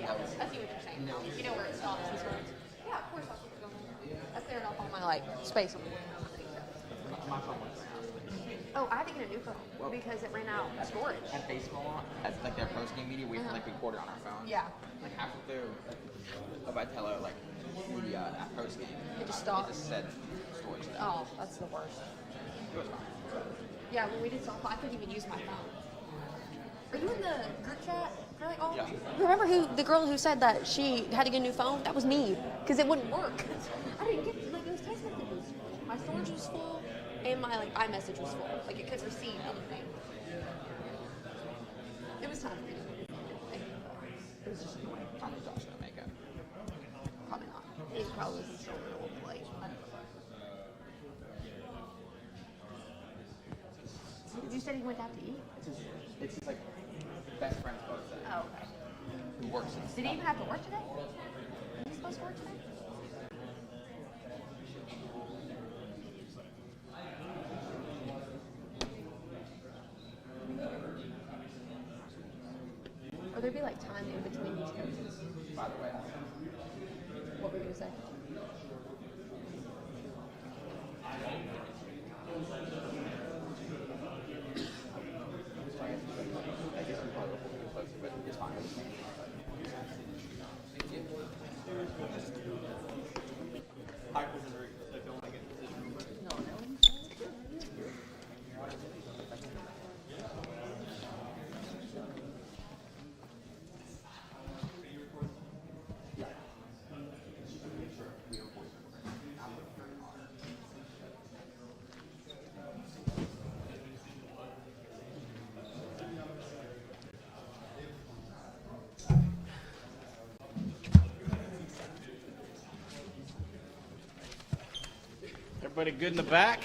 yeah, I see what you're saying. No. You know where it stops and starts. Yeah, of course I'll keep it going. That's clear enough on my space on the My phone went down. Oh, I had to get a new phone because it ran out of storage. At baseball, at like their post game media, we record it on our phones. Yeah. Like halfway through, if I tell her the post game, It just stopped. It just said storage down. Oh, that's the worst. It was fine. Yeah, when we did softball, I couldn't even use my phone. Are you in the group chat? Yeah. Remember the girl who said that she had to get a new phone? That was me, because it wouldn't work. I didn't get it was text messages. My storage was full, and my iMessage was full. It couldn't receive anything. It was time for me to it was just annoying. Tom and Josh gonna make it. Probably not. He probably was still a little late. Did you say he went out to eat? It's his best friend's birthday. Oh, okay. Who works in Did he even have to work today? Is he supposed to work today? Or there'd be time in between each coaches. By the way. What were you going to say? I guess we probably will be closer, but it's fine. Everybody good in the back?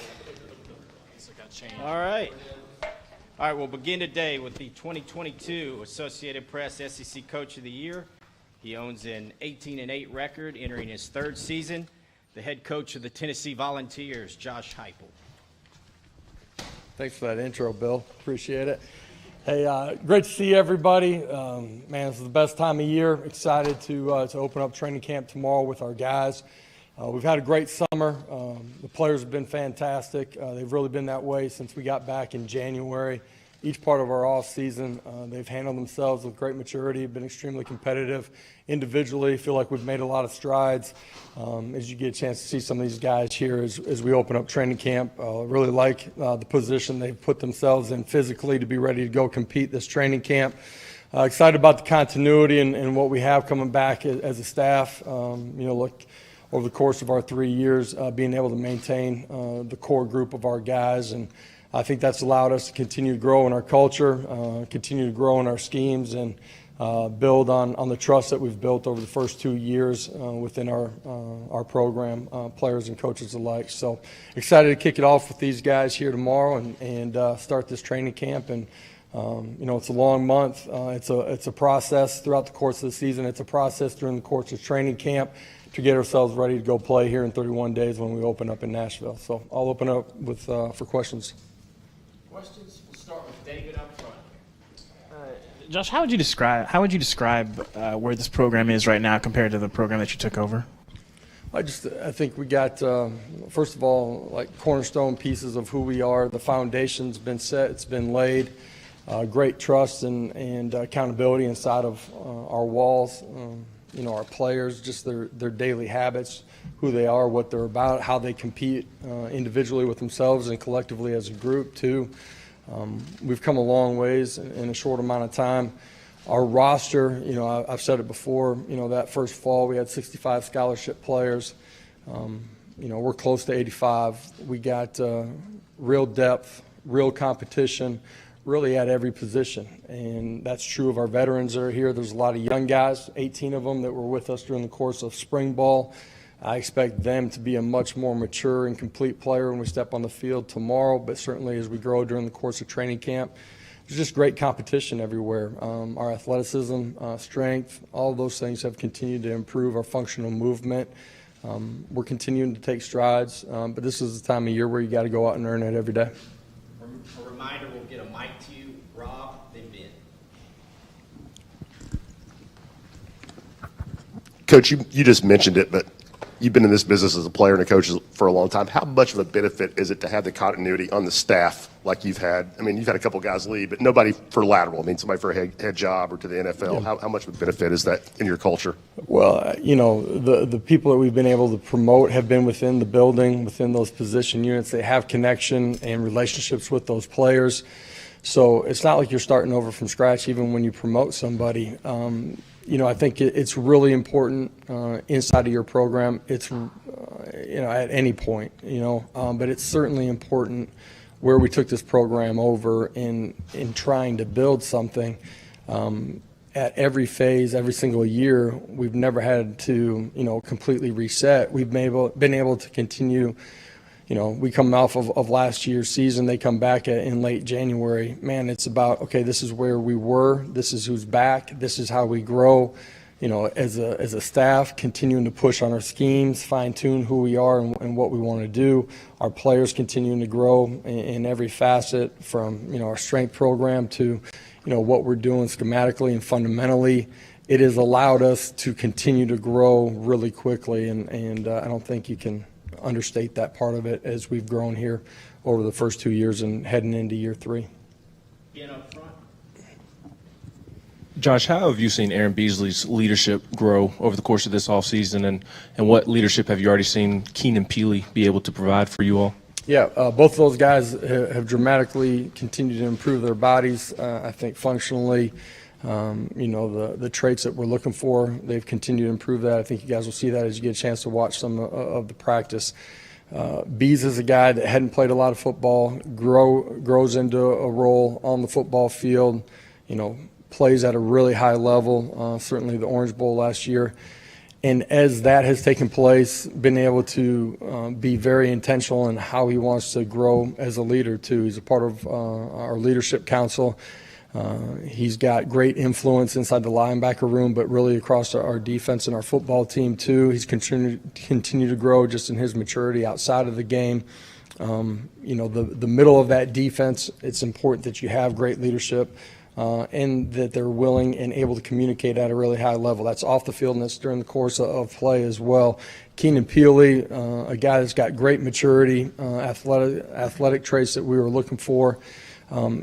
All right. All right, we'll begin today with the 2022 Associated Press SEC Coach of the Year. He owns an 18-8 record, entering his third season. The head coach of the Tennessee Volunteers, Josh Heupel. Thanks for that intro, Bill. Appreciate it. Hey, great to see everybody. Man, this is the best time of year. Excited to open up training camp tomorrow with our guys. We've had a great summer. The players have been fantastic. They've really been that way since we got back in January. Each part of our off season, they've handled themselves with great maturity, been extremely competitive individually. Feel like we've made a lot of strides. As you get a chance to see some of these guys here as we open up training camp, really like the position they've put themselves in physically to be ready to go compete this training camp. Excited about the continuity and what we have coming back as a staff. Look, over the course of our 3 years, being able to maintain the core group of our guys, and I think that's allowed us to continue to grow in our culture, continue to grow in our schemes, and build on the trust that we've built over the first 2 years within our program, players and coaches alike. So excited to kick it off with these guys here tomorrow and start this training camp. And it's a long month. It's a process throughout the course of the season. It's a process during the course of training camp to get ourselves ready to go play here in 31 days when we open up in Nashville. So I'll open up for questions. Questions? We'll start with David up front. Josh, how would you describe where this program is right now compared to the program that you took over? I think we got, first of all, cornerstone pieces of who we are. The foundation's been set, it's been laid. Great trust and accountability inside of our walls. Our players, just their daily habits, who they are, what they're about, how they compete individually with themselves and collectively as a group too. We've come a long ways in a short amount of time. Our roster, I've said it before, that first fall we had 65 scholarship players. We're close to 85. We got real depth, real competition, really at every position, and that's true of our veterans that are here. There's a lot of young guys, 18 of them that were with us during the course of spring ball. I expect them to be a much more mature and complete player when we step on the field tomorrow, but certainly as we grow during the course of training camp. There's just great competition everywhere. Our athleticism, strength, all of those things have continued to improve our functional movement. We're continuing to take strides, but this is the time of year where you got to go out and earn it every day. A reminder, we'll get a mic to you, Rob, then Ben. Coach, you just mentioned it, but you've been in this business as a player and a coach for a long time. How much of a benefit is it to have the continuity on the staff like you've had? I mean, you've had a couple guys leave, but nobody for lateral. I mean, somebody for a head job or to the NFL. Yeah. How much of a benefit is that in your culture? Well, you know, the people that we've been able to promote have been within the building, within those position units. They have connection and relationships with those players. So it's not like you're starting over from scratch even when you promote somebody. You know, I think it's really important inside of your program. It's, you know, at any point, you know, but it's certainly important where we took this program over in trying to build something. At every phase, every single year, we've never had to, you know, completely reset. We've been able to continue. You know, we come off of last year's season. They come back in late January. Man, it's about, okay, this is where we were. This is who's back. This is how we grow. You know, as a staff, continuing to push on our schemes, fine-tune who we are and what we want to do. Our players continuing to grow in every facet, from, you know, our strength program to, you know, what we're doing schematically and fundamentally. It has allowed us to continue to grow really quickly, and I don't think you can understate that part of it as we've grown here over the first 2 years and heading into year 3. Being up front. Josh, how have you seen Aaron Beasley's leadership grow over the course of this offseason, and what leadership have you already seen Keenan Peely be able to provide for you all? Yeah, both of those guys have dramatically continued to improve their bodies. I think functionally, you know, the traits that we're looking for, they've continued to improve that. I think you guys will see that as you get a chance to watch some of the practice. Bees is a guy that hadn't played a lot of football, grows into a role on the football field, you know, plays at a really high level, certainly the Orange Bowl last year. And as that has taken place, been able to be very intentional in how he wants to grow as a leader too. He's a part of our leadership council. He's got great influence inside the linebacker room, but really across our defense and our football team too. He's continued to grow just in his maturity outside of the game. You know, the middle of that defense, it's important that you have great leadership and that they're willing and able to communicate at a really high level. That's off the field and that's during the course of play as well. Keenan Peely, a guy that's got great maturity, athletic traits that we were looking for.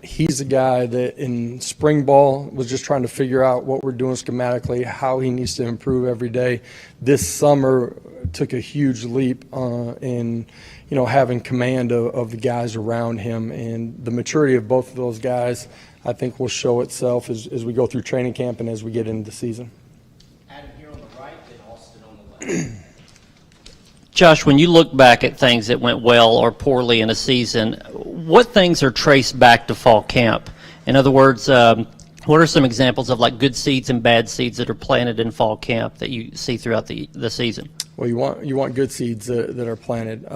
He's a guy that in spring ball was just trying to figure out what we're doing schematically, how he needs to improve every day. This summer took a huge leap in, you know, having command of the guys around him, and the maturity of both of those guys, I think, will show itself as we go through training camp and as we get into the season. Adam here on the right, then Austin on the left. Josh, when you look back at things that went well or poorly in a season, what things are traced back to fall camp? In other words, what are some examples of like good seeds and bad seeds that are planted in fall camp that you see throughout the season? Well, you want good seeds that are planted.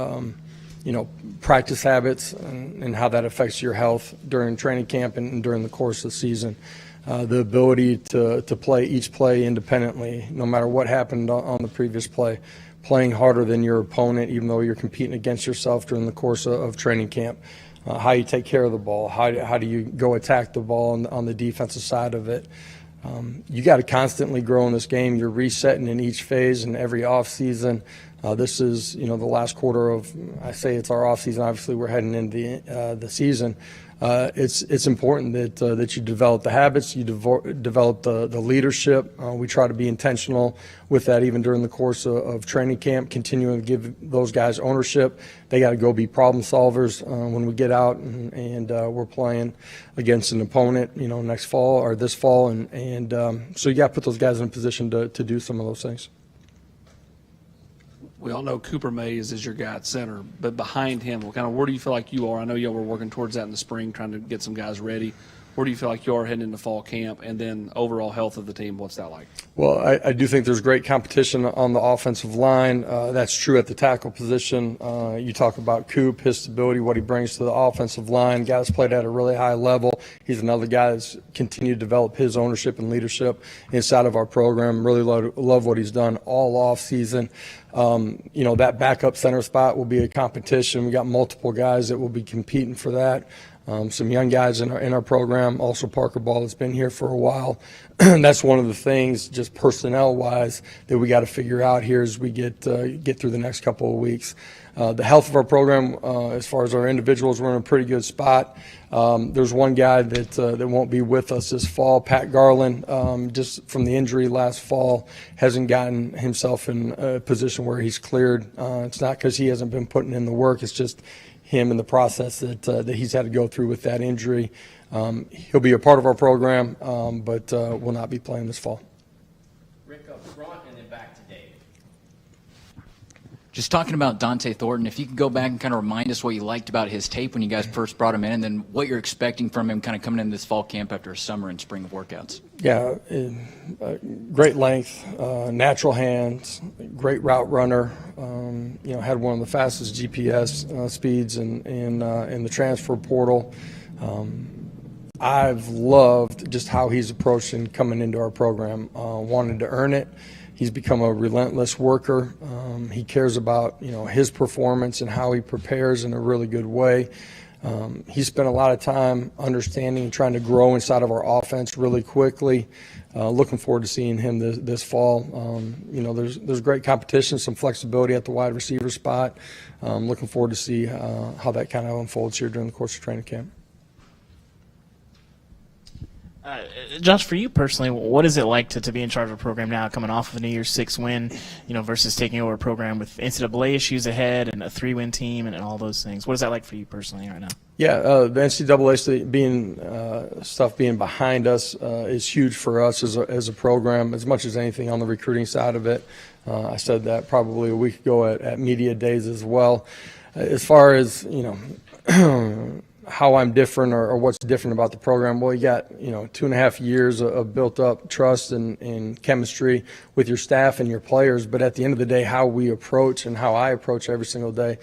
You know, practice habits and how that affects your health during training camp and during the course of the season. The ability to play each play independently, no matter what happened on the previous play. Playing harder than your opponent, even though you're competing against yourself during the course of training camp. How you take care of the ball. How do you go attack the ball on the defensive side of it. You got to constantly grow in this game. You're resetting in each phase and every off season. This is, you know, the last quarter of, I say it's our off season. Obviously, we're heading into the season. It's important that you develop the habits, you develop the leadership. We try to be intentional with that even during the course of training camp, continuing to give those guys ownership. They got to go be problem solvers when we get out and we're playing against an opponent, you know, next fall or this fall. And so you got to put those guys in a position to do some of those things. We all know Cooper Mays is your guy at center, but behind him, where do you feel like you are? I know y'all were working towards that in the spring, trying to get some guys ready. Where do you feel like you are heading into fall camp? And then overall health of the team, what's that like? Well, I do think there's great competition on the offensive line. That's true at the tackle position. You talk about Coop, his stability, what he brings to the offensive line. Guys played at a really high level. He's another guy that's continued to develop his ownership and leadership inside of our program. Really love what he's done all off season. You know, that backup center spot will be a competition. We got multiple guys that will be competing for that. some young guys in our program. Also Parker Ball has been here for a while. That's one of the things, just personnel-wise, that we got to figure out here as we get through the next couple of weeks. The health of our program, as far as our individuals, we're in a pretty good spot. There's one guy that won't be with us this fall, Pat Garland, just from the injury last fall, hasn't gotten himself in a position where he's cleared. It's not because he hasn't been putting in the work. It's just him and the process that he's had to go through with that injury. He'll be a part of our program, but will not be playing this fall. Rick up front and then back to David. Just talking about Dante Thornton, if you could go back and kind of remind us what you liked about his tape when you guys first brought him in, and then what you're expecting from him kind of coming into this fall camp after a summer and spring of workouts. Yeah, great length, natural hands, great route runner. Had one of the fastest GPS speeds in the transfer portal. I've loved just how he's approaching coming into our program, wanted to earn it. He's become a relentless worker. He cares about his performance and how he prepares in a really good way. He spent a lot of time understanding and trying to grow inside of our offense really quickly. Looking forward to seeing him this fall. There's great competition, some flexibility at the wide receiver spot. Looking forward to see how that kind of unfolds here during the course of training camp. Josh, for you personally, what is it like to be in charge of a program now, coming off of a New Year's 6 win, versus taking over a program with NCAA issues ahead and a 3-win team and all those things? What is that like for you personally right now? Yeah, the NCAA stuff being behind us is huge for us as a program, as much as anything on the recruiting side of it. I said that probably a week ago at media days as well. As far as how I'm different or what's different about the program, well, you got 2.5 years of built up trust and chemistry with your staff and your players, but at the end of the day, how we approach and how I approach every single day,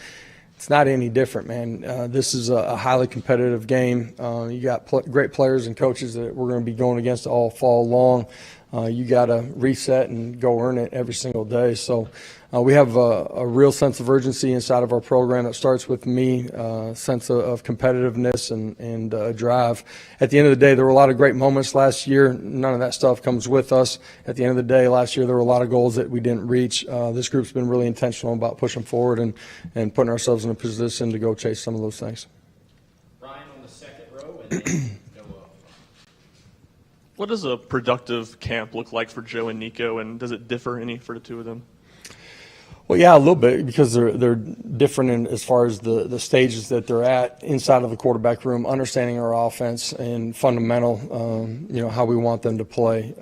it's not any different, man. This is a highly competitive game. You got great players and coaches that we're going to be going against all fall long. You got to reset and go earn it every single day. So we have a real sense of urgency inside of our program that starts with me, sense of competitiveness and drive. At the end of the day, there were a lot of great moments last year. None of that stuff comes with us. At the end of the day, last year there were a lot of goals that we didn't reach. This group's been really intentional about pushing forward and putting ourselves in a position to go chase some of those things. Ryan on the second row and then Noah. What does a productive camp look like for Joe and Nico, and does it differ any for the two of them? Well, yeah, a little bit, because they're different as far as the stages that they're at inside of the quarterback room, understanding our offense and fundamental, how we want them to play.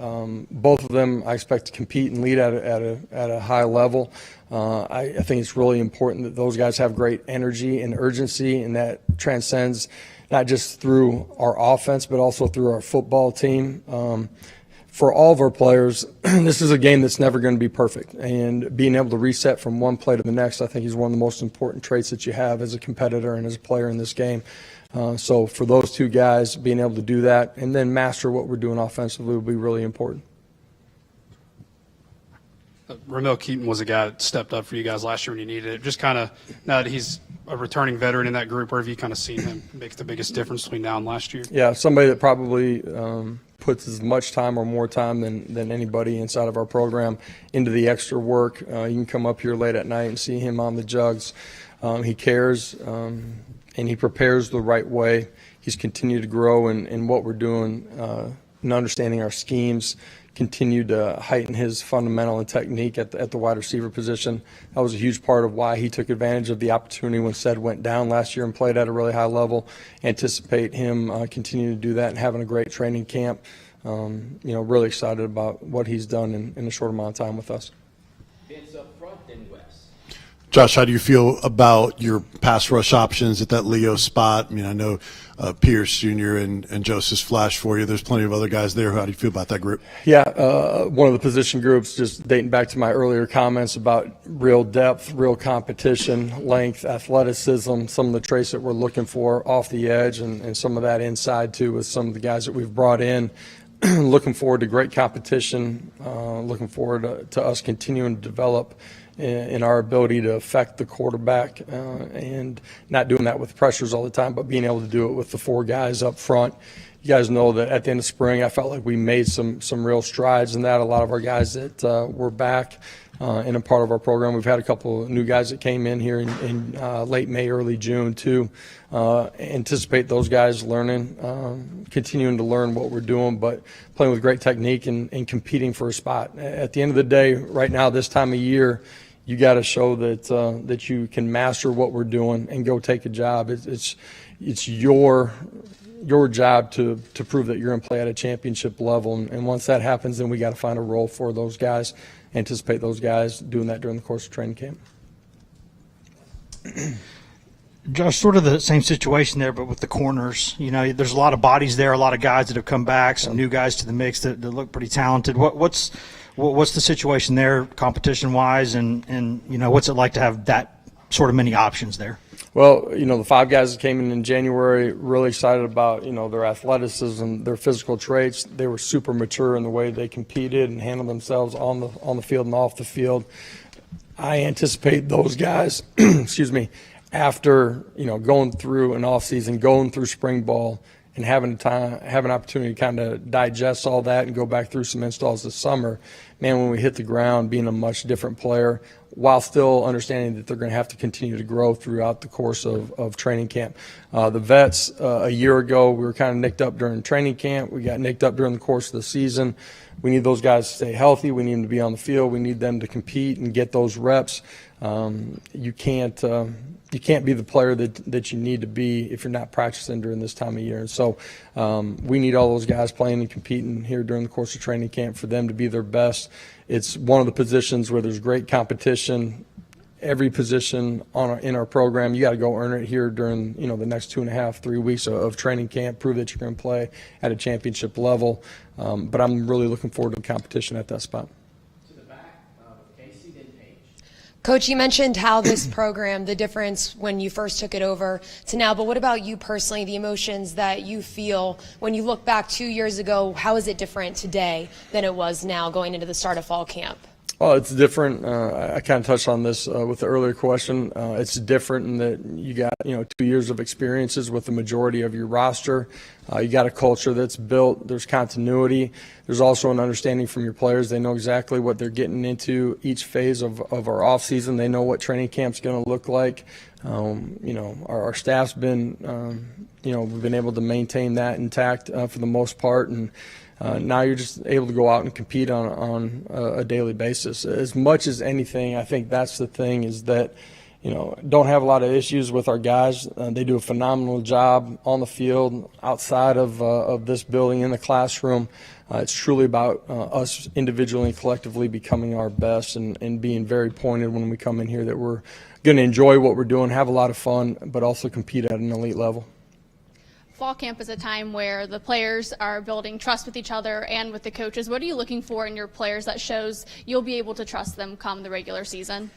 Both of them, I expect to compete and lead at a high level. I think it's really important that those guys have great energy and urgency, and that transcends not just through our offense, but also through our football team. For all of our players, this is a game that's never going to be perfect, and being able to reset from one play to the next, I think, is one of the most important traits that you have as a competitor and as a player in this game. So for those two guys, being able to do that and then master what we're doing offensively will be really important. Ramel Keaton was a guy that stepped up for you guys last year when you needed it. Just kind of, now that he's a returning veteran in that group, where have you kind of seen him make the biggest difference between now and last year? Yeah, somebody that probably puts as much time or more time than anybody inside of our program into the extra work. You can come up here late at night and see him on the jugs. He cares, and he prepares the right way. He's continued to grow in what we're doing and understanding our schemes, continued to heighten his fundamental and technique at the wide receiver position. That was a huge part of why he took advantage of the opportunity when Sed went down last year and played at a really high level. Anticipate him continuing to do that and having a great training camp. Really excited about what he's done in a short amount of time with us. Vince up front, then Wes. Josh, how do you feel about your pass rush options at that Leo spot? I mean, I know Pierce Jr. and Joseph flash for you. There's plenty of other guys there. How do you feel about that group? Yeah, one of the position groups, just dating back to my earlier comments about real depth, real competition, length, athleticism, some of the traits that we're looking for off the edge, and some of that inside too with some of the guys that we've brought in. Looking forward to great competition, looking forward to us continuing to develop in our ability to affect the quarterback, and not doing that with pressures all the time, but being able to do it with the 4 guys up front. You guys know that at the end of spring, I felt like we made some real strides in that. A lot of our guys that were back in a part of our program. We've had a couple of new guys that came in here in late May, early June too. Anticipate those guys learning, continuing to learn what we're doing, but playing with great technique and competing for a spot. At the end of the day, right now, this time of year, you got to show that you can master what we're doing and go take a job. It's your job to prove that you're going to play at a championship level, and once that happens, then we got to find a role for those guys. Anticipate those guys doing that during the course of training camp. Josh, sort of the same situation there, but with the corners. You know, there's a lot of bodies there, a lot of guys that have come back, some new guys to the mix that look pretty talented. What's the situation there, competition-wise, and you know, what's it like to have that sort of many options there? Well, you know, the 5 guys that came in January, really excited about, you know, their athleticism, their physical traits. They were super mature in the way they competed and handled themselves on the field and off the field. I anticipate those guys, excuse me, after, you know, going through an off season, going through spring ball, and having an opportunity to kind of digest all that and go back through some installs this summer, man, when we hit the ground, being a much different player, while still understanding that they're going to have to continue to grow throughout the course of training camp. The vets, a year ago, we were kind of nicked up during training camp. We got nicked up during the course of the season. We need those guys to stay healthy. We need them to be on the field. We need them to compete and get those reps. You can't be the player that you need to be if you're not practicing during this time of year. And so we need all those guys playing and competing here during the course of training camp for them to be their best. It's one of the positions where there's great competition. Every position in our program, you got to go earn it here during, you know, the next 2.5, 3 weeks of training camp, prove that you're going to play at a championship level. But I'm really looking forward to the competition at that spot. Coach, you mentioned how this program, the difference when you first took it over to now, but what about you personally, the emotions that you feel when you look back 2 years ago? How is it different today than it was now going into the start of fall camp? Well, it's different. I kind of touched on this with the earlier question. It's different in that you got, you know, 2 years of experiences with the majority of your roster. You got a culture that's built. There's continuity. There's also an understanding from your players. They know exactly what they're getting into each phase of our off season. They know what training camp's going to look like. You know, our staff's been, you know, we've been able to maintain that intact for the most part, and now you're just able to go out and compete on a daily basis. As much as anything, I think that's the thing, is that, you know, don't have a lot of issues with our guys. They do a phenomenal job on the field, outside of this building, in the classroom. It's truly about us individually and collectively becoming our best and being very pointed when we come in here that we're going to enjoy what we're doing, have a lot of fun, but also compete at an elite level. Fall camp is a time where the players are building trust with each other and with the coaches. What are you looking for in your players that shows you'll be able to trust them come the regular season?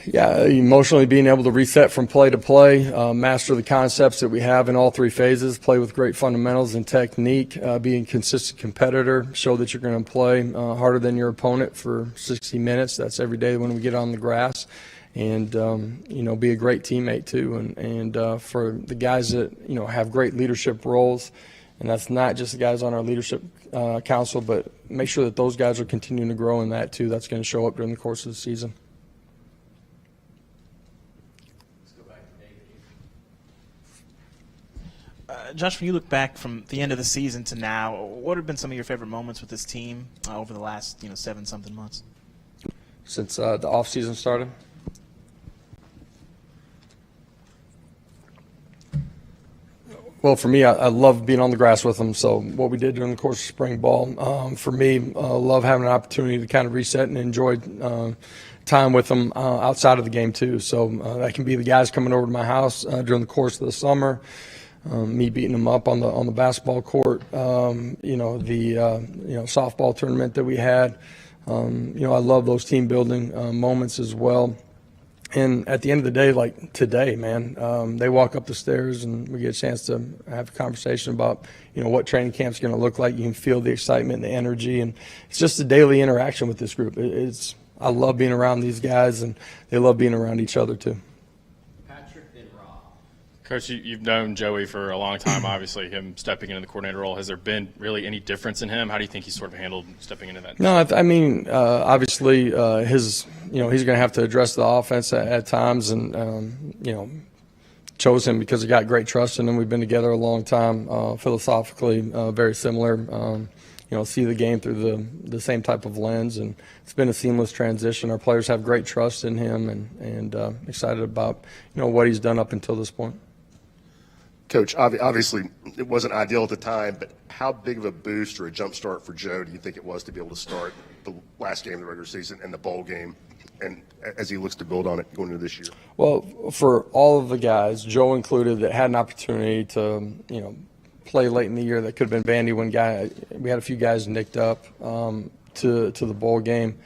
Yeah, emotionally being able to reset from play to play, master the concepts that we have in all 3 phases, play with great fundamentals and technique, being a consistent competitor, show that you're going to play harder than your opponent for 60 minutes. That's every day when we get on the grass. And, you know, be a great teammate too. And for the guys that, you know, have great leadership roles, and that's not just the guys on our leadership council, but make sure that those guys are continuing to grow in that too. That's going to show up during the course of the season. Josh, when you look back from the end of the season to now, what have been some of your favorite moments with this team over the last, you know, 7-something months? Since the off season started? Well, for me, I love being on the grass with them. So what we did during the course of spring ball, for me, love having an opportunity to kind of reset and enjoy time with them outside of the game too. So that can be the guys coming over to my house during the course of the summer, me beating them up on the basketball court, you know, the softball tournament that we had. You know, I love those team building moments as well. And at the end of the day, like today, man, they walk up the stairs and we get a chance to have a conversation about, you know, what training camp's going to look like. You can feel the excitement and the energy, and it's just a daily interaction with this group. It's I love being around these guys, and they love being around each other too. Coach, you've known Joey for a long time, obviously, him stepping into the coordinator role. Has there been really any difference in him? How do you think he's sort of handled stepping into that? No, I mean, obviously, he's going to have to address the offense at times, and, chose him because he got great trust in him. We've been together a long time, philosophically very similar. See the game through the same type of lens, and it's been a seamless transition. Our players have great trust in him, and excited about, what he's done up until this point. Coach, obviously it wasn't ideal at the time, but how big of a boost or a jump start for Joe do you think it was to be able to start the last game of the regular season and the bowl game, and as he looks to build on it going into this year? Well, for all of the guys, Joe included, that had an opportunity to, play late in the year, that could have been Vandy. We had a few guys nicked up to the bowl game.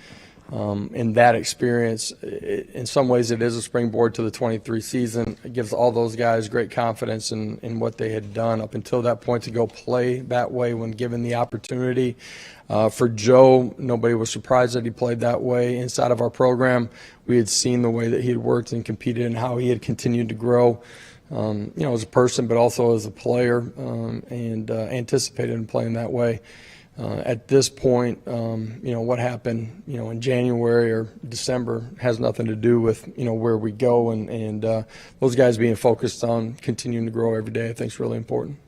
In that experience, in some ways it is a springboard to the 23 season. It gives all those guys great confidence in what they had done up until that point to go play that way when given the opportunity. For Joe, nobody was surprised that he played that way inside of our program. We had seen the way that he had worked and competed and how he had continued to grow, as a person, but also as a player, and anticipated him playing that way. At this point, what happened, in January or December has nothing to do with, where we go, and those guys being focused on continuing to grow every day, I think is really important.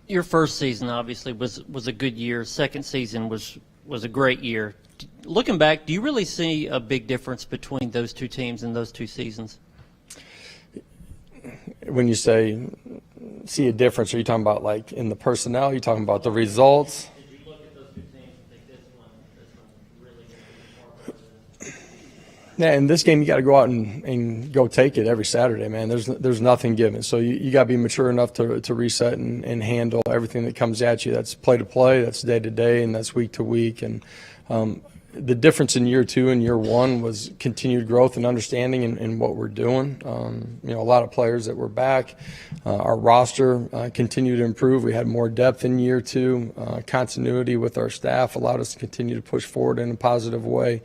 Your first season obviously was a good year. Second season was a great year. Looking back, do you really see a big difference between those two teams and those two seasons? When you say see a difference, are you talking about like in the personnel? Are you talking about the results? Did you look at those two teams and think this one really going to be more? Yeah, in this game you got to go out and go take it every Saturday, man. There's nothing given, so you got to be mature enough to reset and handle everything that comes at you. That's play to play, that's day to day, and that's week to week. And the difference in year two and year one was continued growth and understanding in what we're doing. A lot of players that were back. Our roster continued to improve. We had more depth in year two. Continuity with our staff allowed us to continue to push forward in a positive way.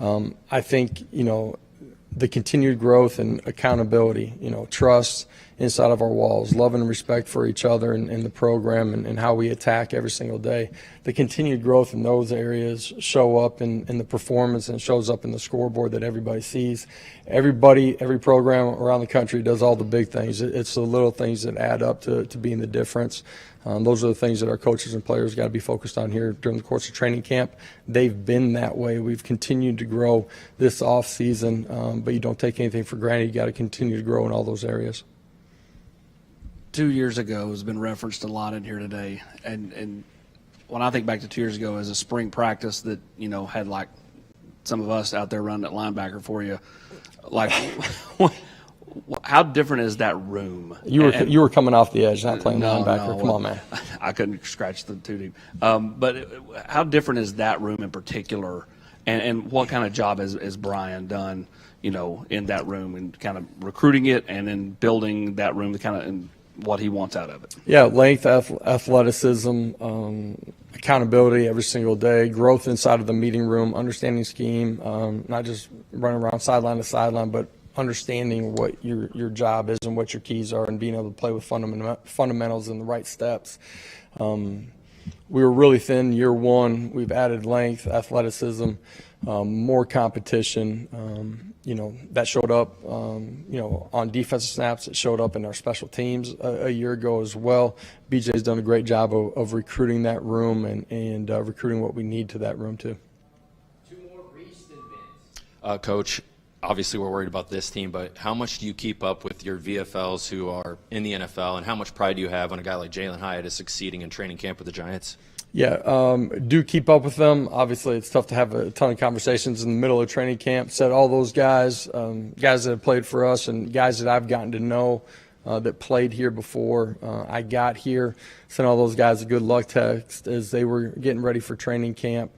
I think, the continued growth and accountability, trust inside of our walls, love and respect for each other and the program and how we attack every single day. The continued growth in those areas show up in the performance and shows up in the scoreboard that everybody sees. Every program around the country does all the big things. It's the little things that add up to being the difference. Those are the things that our coaches and players got to be focused on here during the course of training camp. They've been that way. We've continued to grow this off season, but you don't take anything for granted. You got to continue to grow in all those areas. 2 years ago has been referenced a lot in here today, and when I think back to 2 years ago as a spring practice that had like some of us out there running at linebacker for you, like how different is that room? You were coming off the edge, not playing linebacker. No, Come on, man. I couldn't scratch the too deep. But how different is that room in particular, and what kind of job has Brian done, in that room and kind of recruiting it and then building that room to kind of and what he wants out of it? Yeah, length, athleticism, accountability every single day, growth inside of the meeting room, understanding scheme, not just running around sideline to sideline, but understanding what your job is and what your keys are and being able to play with fundamentals and the right steps. We were really thin year one. We've added length, athleticism, more competition. That showed up, on defensive snaps. It showed up in our special teams a year ago as well. BJ's done a great job of recruiting that room and recruiting what we need to that room too. Coach, obviously we're worried about this team, but how much do you keep up with your VFLs who are in the NFL, and how much pride do you have when a guy like Jalen Hyatt is succeeding in training camp with the Giants? Yeah, do keep up with them. Obviously, it's tough to have a ton of conversations in the middle of training camp. Said all those guys, guys that have played for us and guys that I've gotten to know that played here before I got here. Sent all those guys a good luck text as they were getting ready for training camp.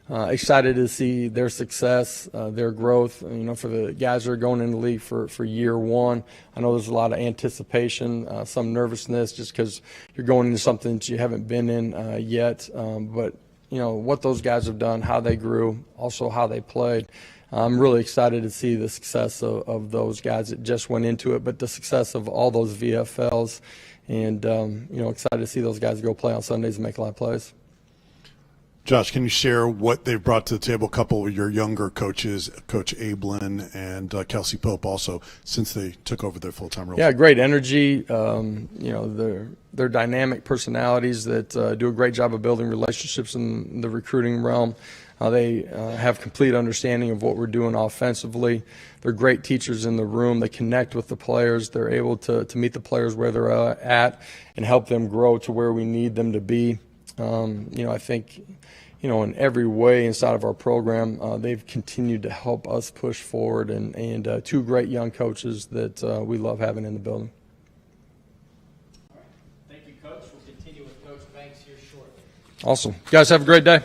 Excited to see their success, their growth, for the guys that are going into the league for year one. I know there's a lot of anticipation, some nervousness just because you're going into something that you haven't been in yet. But, what those guys have done, how they grew, also how they played. I'm really excited to see the success of those guys that just went into it, but the success of all those VFLs, and excited to see those guys go play on Sundays and make a lot of plays. Josh, can you share what they've brought to the table? A couple of your younger coaches, Coach Ablin and Kelsey Pope, also since they took over their full-time roles. Yeah, great energy. They're dynamic personalities that do a great job of building relationships in the recruiting realm. They have complete understanding of what we're doing offensively. They're great teachers in the room. They connect with the players. They're able to meet the players where they're at and help them grow to where we need them to be. I think, in every way inside of our program, they've continued to help us push forward, and two great young coaches that we love having in the building. Thank you, Coach. We'll continue with Coach Banks here shortly. Awesome. You guys have a great day.